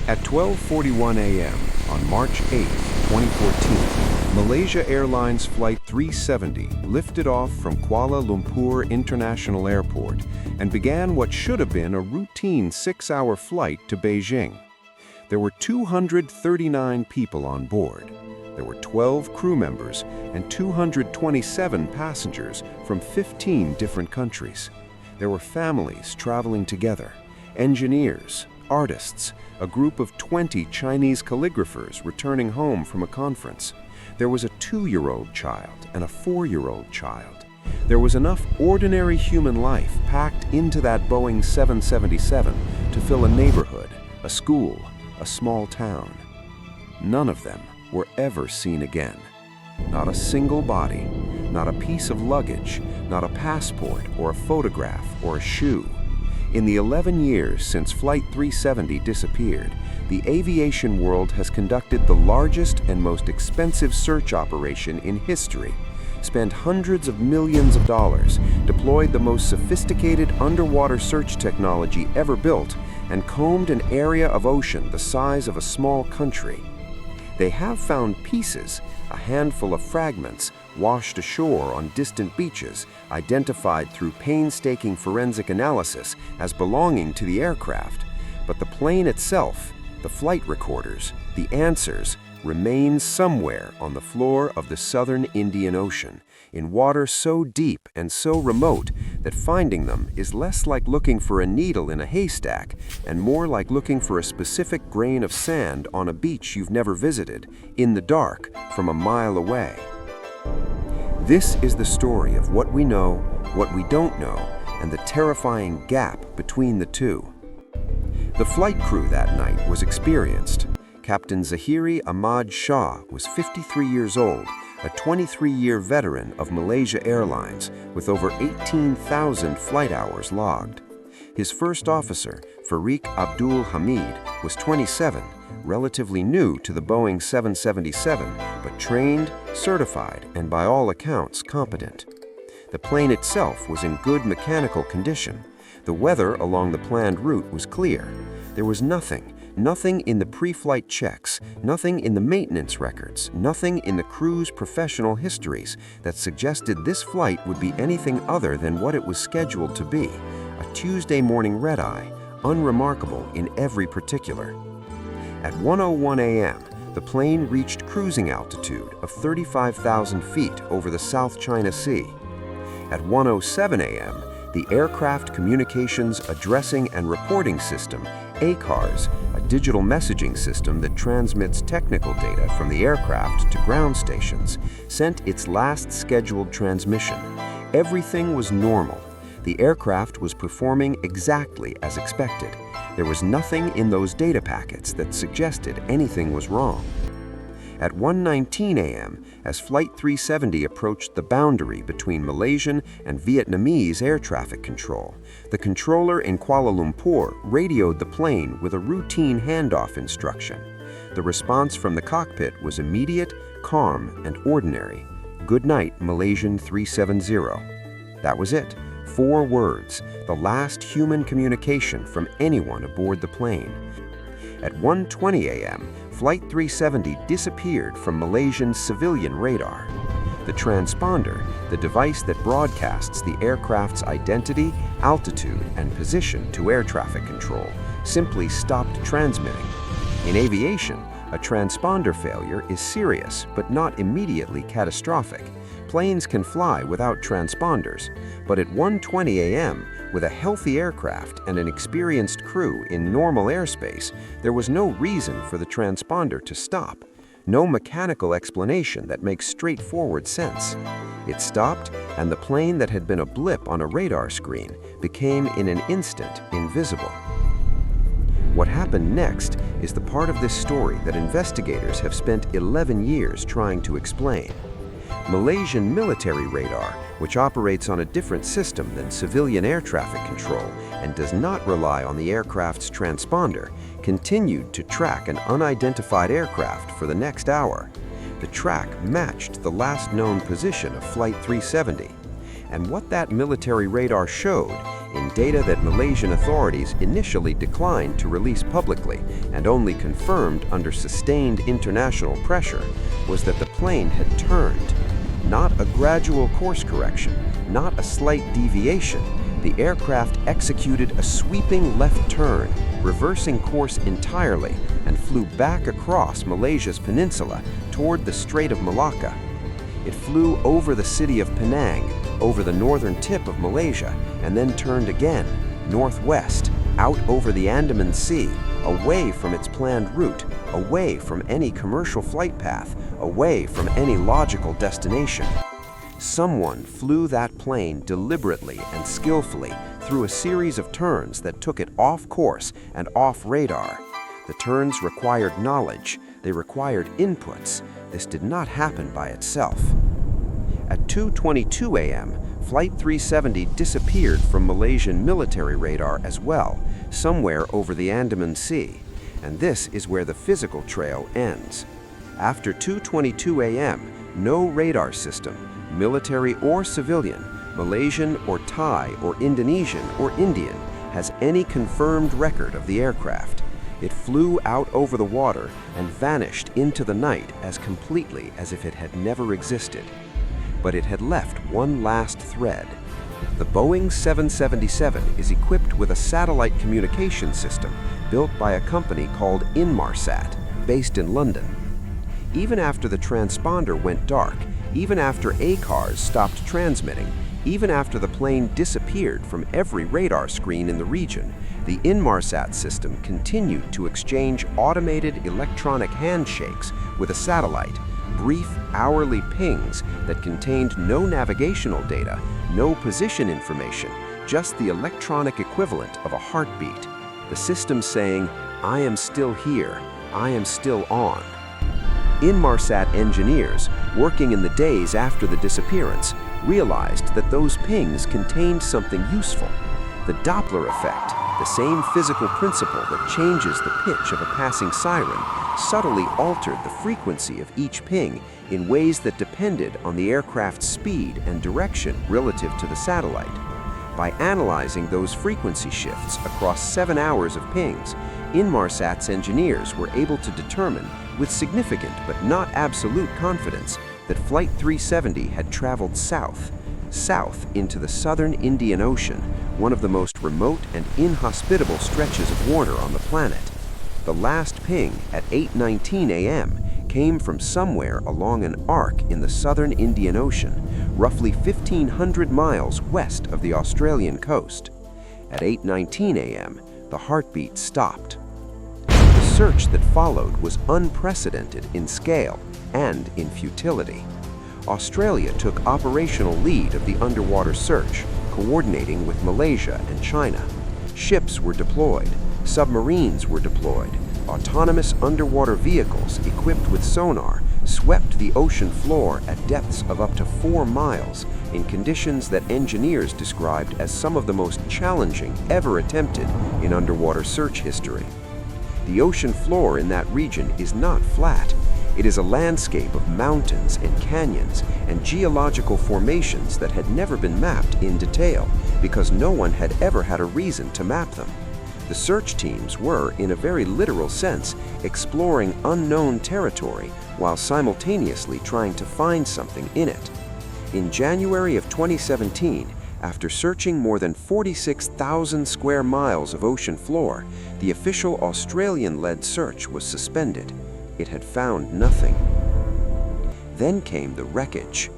At 12:41 a.m. on March 8, 2014, Malaysia Airlines Flight 370 lifted off from Kuala Lumpur International Airport and began what should have been a routine 6-hour flight to Beijing. There were 239 people on board. There were 12 crew members and 227 passengers from 15 different countries. There were families traveling together, engineers, artists, a group of 20 Chinese calligraphers returning home from a conference. There was a 2-year-old child and a 4-year-old child. There was enough ordinary human life packed into that Boeing 777 to fill a neighborhood, a school, a small town. None of them were ever seen again. Not a single body, not a piece of luggage, not a passport or a photograph or a shoe. In the 11 years since Flight 370 disappeared, the aviation world has conducted the largest and most expensive search operation in history, spent hundreds of millions of dollars, deployed the most sophisticated underwater search technology ever built, and combed an area of ocean the size of a small country. They have found pieces, a handful of fragments, washed ashore on distant beaches, identified through painstaking forensic analysis as belonging to the aircraft. But the plane itself, the flight recorders, the answers, remain somewhere on the floor of the southern Indian Ocean, in water so deep and so remote that finding them is less like looking for a needle in a haystack and more like looking for a specific grain of sand on a beach you've never visited, in the dark, from a mile away. This is the story of what we know, what we don't know, and the terrifying gap between the two. The flight crew that night was experienced. Captain Zahiri Ahmad Shah was 53 years old, a 23-year veteran of Malaysia Airlines with over 18,000 flight hours logged. His first officer, Fariq Abdul Hamid, was 27, relatively new to the Boeing 777, but trained, certified, and by all accounts competent. The plane itself was in good mechanical condition. The weather along the planned route was clear. There was nothing in the pre-flight checks, nothing in the maintenance records, nothing in the crew's professional histories that suggested this flight would be anything other than what it was scheduled to be, a Tuesday morning red-eye, unremarkable in every particular. At 1:01 a.m., the plane reached cruising altitude of 35,000 feet over the South China Sea. At 1:07 a.m., the Aircraft Communications Addressing and Reporting System, ACARS, a digital messaging system that transmits technical data from the aircraft to ground stations, sent its last scheduled transmission. Everything was normal. The aircraft was performing exactly as expected. There was nothing in those data packets that suggested anything was wrong. At 1:19 a.m., as Flight 370 approached the boundary between Malaysian and Vietnamese air traffic control, the controller in Kuala Lumpur radioed the plane with a routine handoff instruction. The response from the cockpit was immediate, calm, and ordinary. "Good night, Malaysian 370. That was it. 4 words, the last human communication from anyone aboard the plane. At 1:20 a.m., Flight 370 disappeared from Malaysian civilian radar. The transponder, the device that broadcasts the aircraft's identity, altitude, and position to air traffic control, simply stopped transmitting. In aviation, a transponder failure is serious but not immediately catastrophic. Planes can fly without transponders, but at 1:20 a.m., with a healthy aircraft and an experienced crew in normal airspace, there was no reason for the transponder to stop. No mechanical explanation that makes straightforward sense. It stopped, and the plane that had been a blip on a radar screen became in an instant invisible. What happened next is the part of this story that investigators have spent 11 years trying to explain. Malaysian military radar, which operates on a different system than civilian air traffic control and does not rely on the aircraft's transponder, continued to track an unidentified aircraft for the next hour. The track matched the last known position of Flight 370. And what that military radar showed in data that Malaysian authorities initially declined to release publicly and only confirmed under sustained international pressure, was that the plane had turned. Not a gradual course correction, not a slight deviation. The aircraft executed a sweeping left turn, reversing course entirely, and flew back across Malaysia's peninsula toward the Strait of Malacca. It flew over the city of Penang, over the northern tip of Malaysia, and then turned again, northwest, out over the Andaman Sea, away from its planned route, away from any commercial flight path, away from any logical destination. Someone flew that plane deliberately and skillfully through a series of turns that took it off course and off radar. The turns required knowledge, they required inputs. This did not happen by itself. At 2:22 a.m., Flight 370 disappeared from Malaysian military radar as well, somewhere over the Andaman Sea. And this is where the physical trail ends. After 2:22 a.m., no radar system, military or civilian, Malaysian or Thai or Indonesian or Indian, has any confirmed record of the aircraft. It flew out over the water and vanished into the night as completely as if it had never existed. But it had left one last thread. The Boeing 777 is equipped with a satellite communication system built by a company called Inmarsat, based in London. Even after the transponder went dark, even after ACARS stopped transmitting, even after the plane disappeared from every radar screen in the region, the Inmarsat system continued to exchange automated electronic handshakes with a satellite, brief, hourly pings that contained no navigational data, no position information, just the electronic equivalent of a heartbeat. The system saying, "I am still here, I am still on." Inmarsat engineers, working in the days after the disappearance, realized that those pings contained something useful. The Doppler effect, the same physical principle that changes the pitch of a passing siren, subtly altered the frequency of each ping in ways that depended on the aircraft's speed and direction relative to the satellite. By analyzing those frequency shifts across 7 hours of pings, Inmarsat's engineers were able to determine, with significant but not absolute confidence, that Flight 370 had traveled south into the southern Indian Ocean, one of the most remote and inhospitable stretches of water on the planet. The last ping at 8:19 a.m. came from somewhere along an arc in the southern Indian Ocean, roughly 1,500 miles west of the Australian coast. At 8:19 a.m., the heartbeat stopped. The search that followed was unprecedented in scale and in futility. Australia took operational lead of the underwater search, coordinating with Malaysia and China. Ships were deployed, submarines were deployed, autonomous underwater vehicles equipped with sonar swept the ocean floor at depths of up to 4 miles in conditions that engineers described as some of the most challenging ever attempted in underwater search history. The ocean floor in that region is not flat. It is a landscape of mountains and canyons and geological formations that had never been mapped in detail because no one had ever had a reason to map them. The search teams were, in a very literal sense, exploring unknown territory while simultaneously trying to find something in it. In January of 2017, after searching more than 46,000 square miles of ocean floor, the official Australian-led search was suspended. It had found nothing. Then came the wreckage.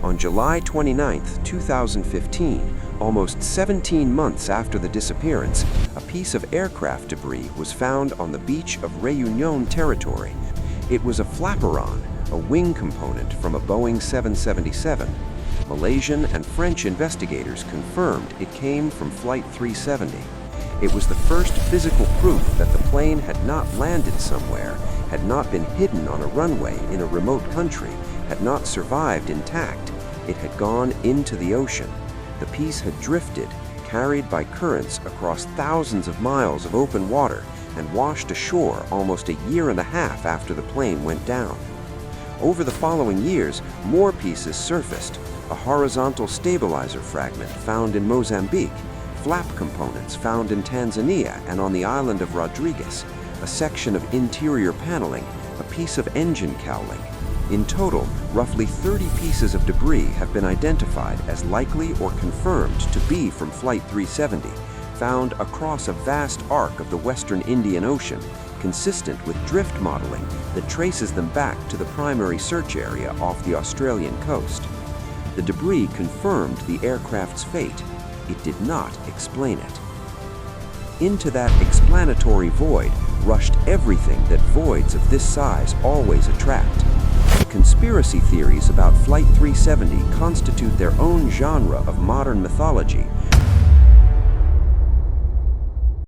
On July 29, 2015, almost 17 months after the disappearance, a piece of aircraft debris was found on the beach of Réunion territory. It was a flaperon, a wing component from a Boeing 777. Malaysian and French investigators confirmed it came from Flight 370. It was the first physical proof that the plane had not landed somewhere, had not been hidden on a runway in a remote country, had not survived intact. It had gone into the ocean. The piece had drifted, carried by currents across thousands of miles of open water, and washed ashore almost a year and a half after the plane went down. Over the following years, more pieces surfaced. A horizontal stabilizer fragment found in Mozambique, flap components found in Tanzania and on the island of Rodriguez, a section of interior paneling, a piece of engine cowling. In total, roughly 30 pieces of debris have been identified as likely or confirmed to be from Flight 370, found across a vast arc of the Western Indian Ocean, consistent with drift modeling that traces them back to the primary search area off the Australian coast. The debris confirmed the aircraft's fate. It did not explain it. Into that explanatory void rushed everything that voids of this size always attract. Conspiracy theories about Flight 370 constitute their own genre of modern mythology,